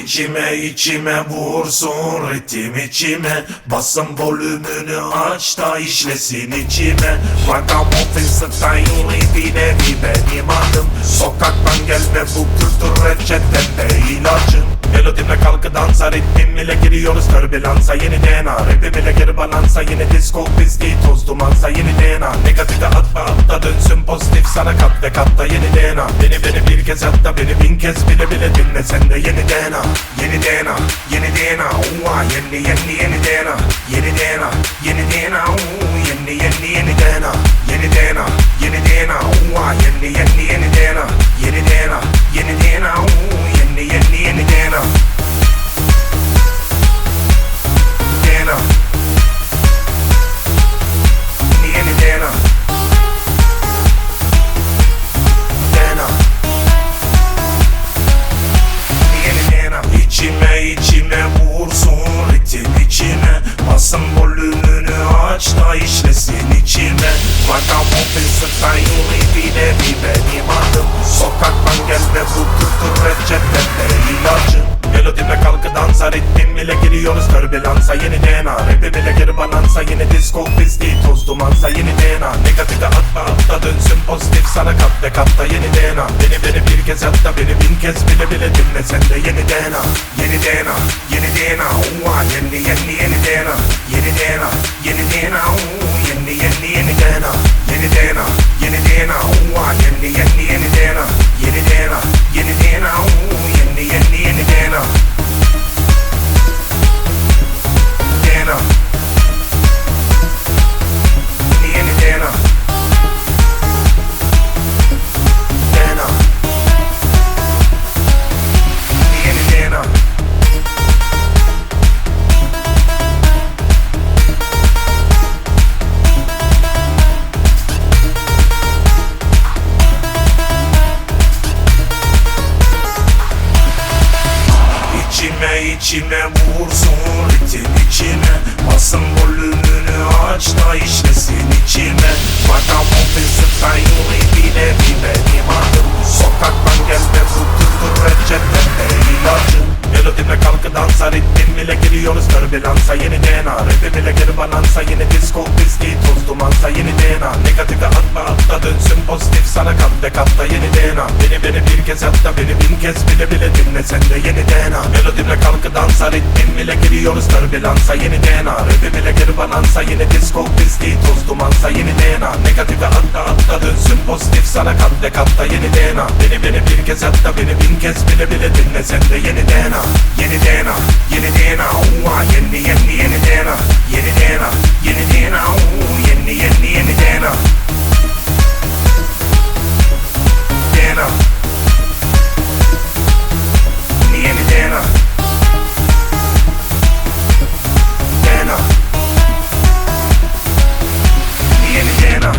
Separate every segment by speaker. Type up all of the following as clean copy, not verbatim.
Speaker 1: İçime vursun ritim içime. Basın volümünü aç da işlesin içime. Ragamuffin style bir nevi benim adım. Sokaktan gel ve bu kültür reçetede ilacın. Melodimle kalkı dansa, ritmim ile giriyoruz türbülansa. Yeni DNA, rapim ile geri balansa. Yeni disco pisliği toz dumansa. Yeni DNA, negatife atma atta dönsün pozitif sana kat ve katta. Yeni DNA, beni bir kez hatta beni bin kez bile dinle sen de. Yeni DNA, yeni DNA, yeni DNA, yeni DNA, yeni DNA, yeni DNA, yeni DNA, yeni DNA, yeni DNA, yeni DNA, yeni DNA, yeni DNA, yeni DNA, DNA, yeni DNA, DNA, yeni DNA. İçime vursun ritim içime. Basın volümünü aç da işlesin içime. Ragamuffin style bir nevi benim adım. Sokaktan gel ve bu kültür reçetede ilacın. Melodimle kalkı dansa, ritmim ile giriyoruz türbülansa. Yeni DNA, rapim ile geri balansa. Yeni disco pisliği toz dumansa. Yeni DNA, negatife atma atta dönsün pozitif sana kat ve katta. Yeni DNA, beni bir kez hatta beni bin kez bile dinle sen de. Yeni DNA, yeni DNA, yeni DNA, yeni DNA, yeni DNA, yeni DNA, yeni DNA, yeni DNA, yeni DNA, yeni DNA, yeni DNA, yeni DNA, yeni DNA, DNA, yeni DNA, DNA, yeni DNA. İçime vursun ritim içime. Basın volümünü aç da işlesin içime. Ragamuffin style bir nevi benim adım. Sokaktan gel ve bu kültür reçetede ilacın. Melodimle kalkı dansa, ritmim ile giriyoruz türbülansa. Yeni DNA, rapim ile geri balansa. Yeni disco pisliği toz dumansa. Yeni DNA, negatife atma atta dönsün pozitif sana kat ve katta. Yeni DNA, beni bir kez hatta beni bin kez bile dinle sen de. Yeni DNA, melodimle kalkı dansa, ritmim ile giriyoruz türbülansa. Yeni DNA, rapim ile geri balansa. Yeni disco pisliği toz dumansa. Yeni DNA, negatife atta dönsün pozitif sana kat ve katta. Yeni DNA, beni bir kez hatta beni bin kez bile dinle sen de. Yeni DNA, yeni DNA, yeni DNA, yeni DNA, yeni DNA, yeni DNA, yeni DNA, DNA, yeni DNA, DNA, yeni DNA.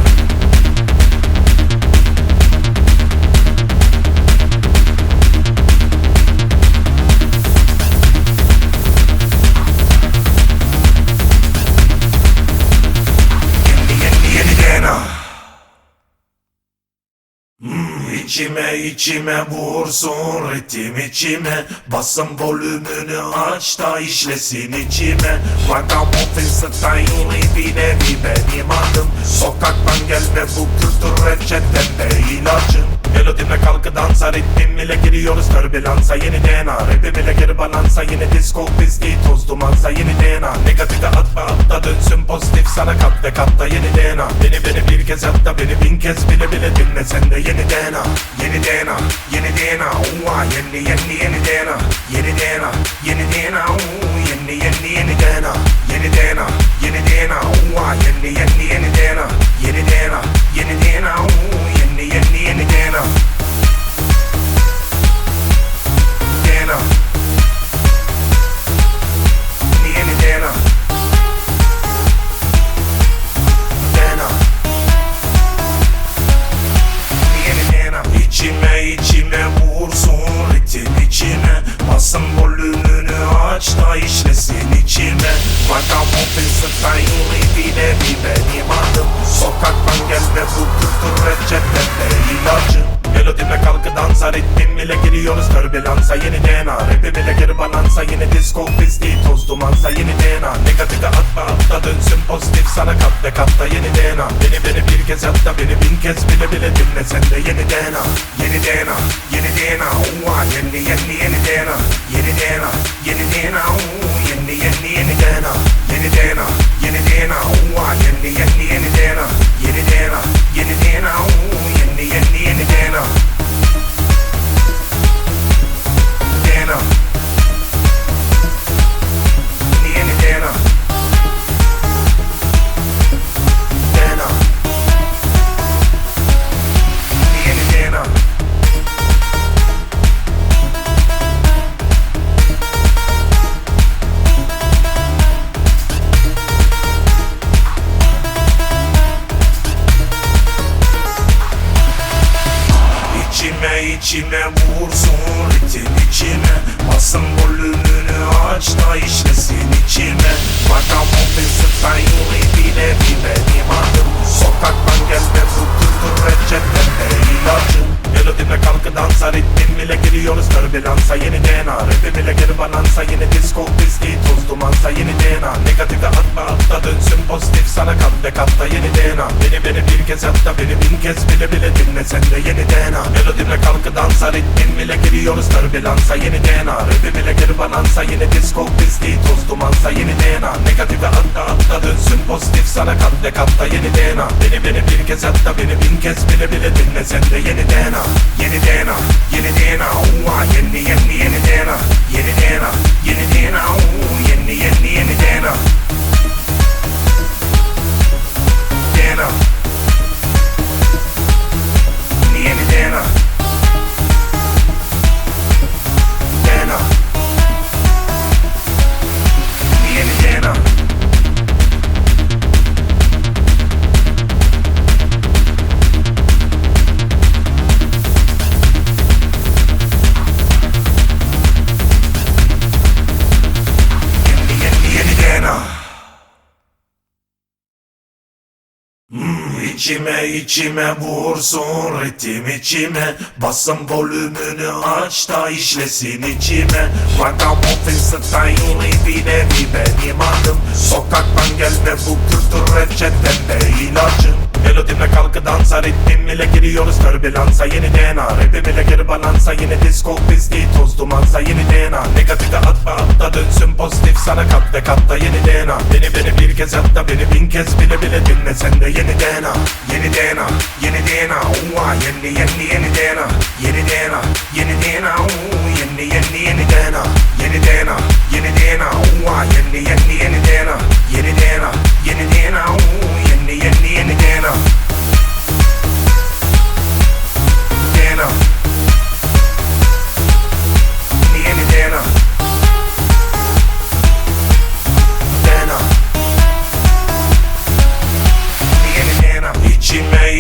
Speaker 1: İçime vursun ritim içime. Basın volümünü aç da işlesin içime. Ragamuffin style bir nevi benim adım. Sokaktan gel ve bu kültür reçetede ilacın. Melodimle kalkı dansa, ritmim ile giriyoruz türbülansa. Yeni DNA, rapim ile geri balansa. Yeni disco pisliği toz dumansa. Yeni DNA, negatife atma atta dönsün pozitif sana kat ve katta. Yeni DNA, beni bir kez hatta beni bin kez bile dinle sen de. Yeni DNA, yeni DNA, yeni DNA, yeni DNA, yeni DNA, yeni DNA, yeni DNA, yeni DNA, yeni DNA, yeni DNA, yeni DNA, yeni DNA, yeni DNA, DNA, yeni DNA, DNA, yeni DNA. İçime vursun ritim içime. Basın volümünü aç da işlesin içime. Ragamuffin style bir nevi benim adım. Sokaktan gel ve bu kültür reçetede ilacın. Melodimle kalkı dansa, ritmim ile giriyoruz türbülansa. Yeni DNA, rapim ile geri balansa yeni disco pisliği toz dumansa yeni DNA. Negatife atma atla dönsün pozitif sana katta katta yeni DNA. Beni bir kez hatta beni bin kez bile bile dinle sen de yeni DNA. Yeni DNA, yeni DNA, yeni DNA. Yeni DNA, yeni DNA, yeni DNA. Yeni DNA, yeni DNA, yeni DNA. Yeni DNA, yeni DNA, yeni DNA. DNA. Yeni DNA. DNA. Yeni DNA. İçime vursun ritim içime. Basın volümünü aç da işlesin içime. Vagabond ve style bile bir benim adım. Sokaktan gelme fıtırdır reçetede ilacım. Melodime kalkı dansa ritmim ile giriyoruz türbülansa yeni DNA. Rapim ile geri balansa yeni disco pisliği toz dumansa yeni DNA. Negatife atma atla dönsün pozitif sana katta yeni DNA. Beni bir kez hatta beni bin kez bile bile dinle sen de yeni DNA. Melodime kalkı dansa ritmim ile giriyoruz türbülansa yeni DNA. Rapim ile geri balansa yeni disco pisliği toz dumansa yeni DNA. Negatife atla dönsün pozitif sana katta yeni DNA. Beni bir kez hatta beni bin kez bile bile dinle sen de yeni DNA. Yeni DNA, yeni DNA, yeni DNA. Yeni DNA, yeni DNA, yeni DNA. DNA. Yeni DNA. DNA. Yeni DNA. İçime vursun ritim içime. Basın volümünü aç da işlesin içime. Vagabond ve style bile bir benim adım. Sokaktan gelme bu kültür reçetede ilacım. Melodime kalkı dansa ritmim ile giriyoruz türbülansa yeni DNA. Rapim ile geri balansa yeni disco pisliği toz dumansa yeni DNA. Negatife atma atla dönsün pozitif sana katta yeni DNA. Beni bir kez hatta beni bin kez bile bile dinle sen de yeni DNA. Yeni DNA, yeni DNA, yeni DNA. Yeni DNA, yeni DNA, yeni DNA. Yeni DNA, yeni DNA, yeni DNA. Yeni DNA, yeni DNA, yeni DNA. DNA. Yeni DNA. DNA.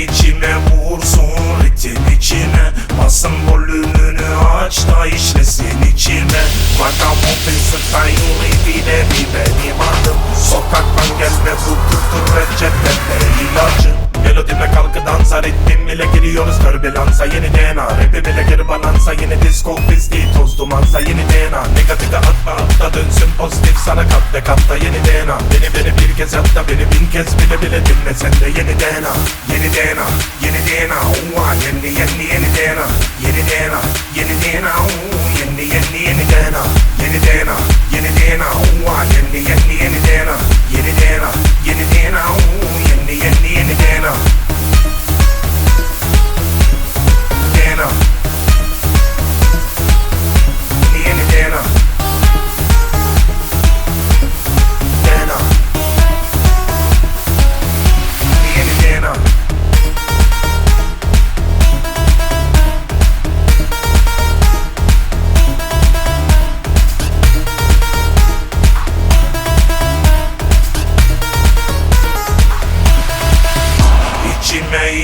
Speaker 1: İçime vursun ritim içime. Basın volümünü aç da işlesin içime. Vagabond ve style bile bir benim adım. Sokaktan gelme bu kültür reçetede ilacım. Melodime kalkı dansa ritmim ile giriyoruz türbülansa yeni DNA. Rapim ile geri balansa yeni disco pisliği toz dumansa yeni DNA. Negatife atla dönsün pozitif sana katta yeni DNA. Beni bir kez hatta beni bin kez bile bile dinle sen de yeni DNA. Yeni DNA, yeni DNA, yeni DNA. Yeni DNA, yeni DNA, yeni DNA. Yeni DNA, yeni DNA, yeni DNA. Yeni DNA, yeni DNA, yeni DNA. DNA. Yeni DNA. DNA. Yeni DNA.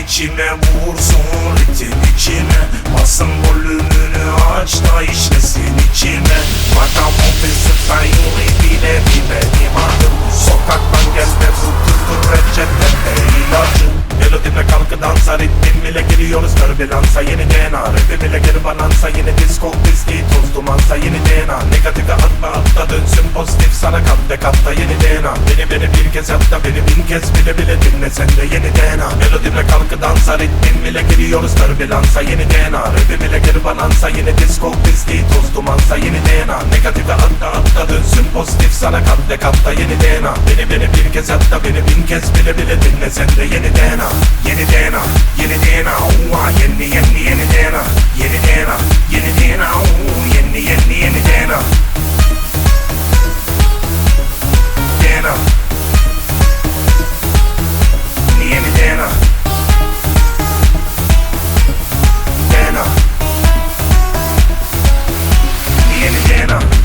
Speaker 1: İçime vursun ritim içime. Basın volümünü aç da işlesin içime. Vagabond ve style bile bir benim adım. Sokaktan gelme bu kültür reçetede ilacım. Melodime kalkı dansa ritmim ile giriyoruz türbülansa yeni DNA. Rapim ile geri balansa yeni disco pisliği toz dumansa yeni DNA. DNA. Negatife atma atla dönsün pozitif sana katta katta yeni DNA. Beni bir kez hatta beni bin kez bile bile dinle sen de yeni DNA. Melodimle kalkı dansa ritmim ile giriyoruz türbülansa yeni DNA. Rapim ile geri banansa yeni disco pisliği toz dumansa yeni DNA. Negatife atla atla dönsün pozitif sana katta katta yeni DNA. Beni bir kez hatta beni bin kez bile bile dinle sen de yeni DNA. Yeni DNA, yeni DNA, yeni DNA. Yeni DNA, yeni DNA, yeni DNA. DNA. Yeni DNA. DNA. Yeni DNA.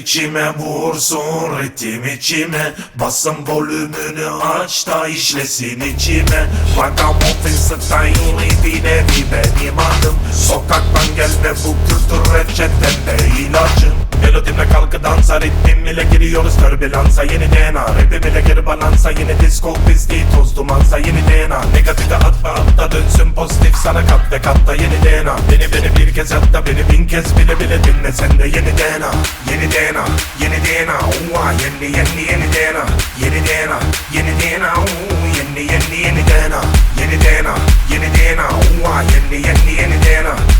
Speaker 1: İçime vursun ritim içime. Basın volümünü aç da işlesin içime. Ragamuffin style bir nevi benim adım. Sokaktan gel ve bu kültür reçetende ilacın. Melodimle kalkı dansa ritmim ile giriyoruz türbülansa yeni DNA. Rapim ile geri balansa yeni disco pisliği toz dumansa yeni DNA. Negatife atma atla dönsün pozitif sana katta katta yeni DNA. Beni bir kez hatta beni bin kez bile bile dinle sen de yeni DNA. Yeni DNA, yeni DNA, yeni DNA. Yeni DNA, yeni DNA, yeni DNA. Yeni DNA, yeni DNA, yeni DNA.